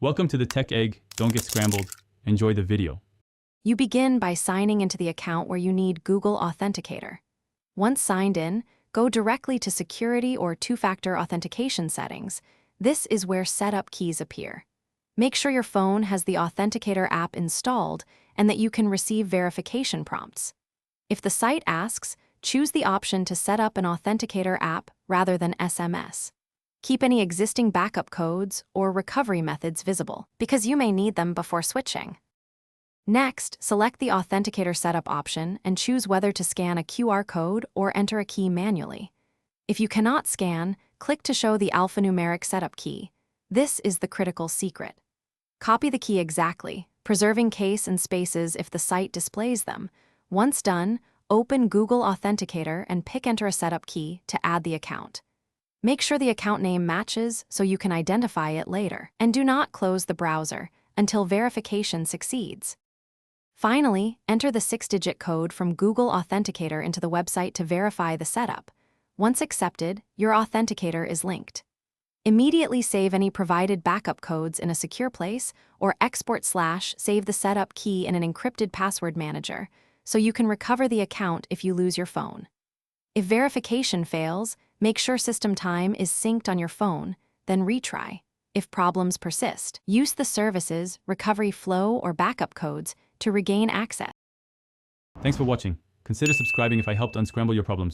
Welcome to the Tech Egg. Don't get scrambled. Enjoy the video. You begin by signing into the account where you need Google Authenticator. Once signed in, go directly to Security or Two-Factor Authentication settings. This is where setup keys appear. Make sure your phone has the Authenticator app installed and that you can receive verification prompts. If the site asks, choose the option to set up an Authenticator app rather than SMS. Keep any existing backup codes or recovery methods visible, because you may need them before switching. Next, select the Authenticator setup option and choose whether to scan a QR code or enter a key manually. If you cannot scan, click to show the alphanumeric setup key. This is the critical secret. Copy the key exactly, preserving case and spaces if the site displays them. Once done, open Google Authenticator and pick Enter a setup key to add the account. Make sure the account name matches so you can identify it later, and do not close the browser until verification succeeds. Finally, enter the 6-digit code from Google Authenticator into the website to verify the setup. Once accepted, your Authenticator is linked. Immediately save any provided backup codes in a secure place or export/save the setup key in an encrypted password manager so you can recover the account if you lose your phone. If verification fails, make sure system time is synced on your phone, then retry. If problems persist, use the services, recovery flow, or backup codes to regain access. Thanks for watching. Consider subscribing if I helped unscramble your problems.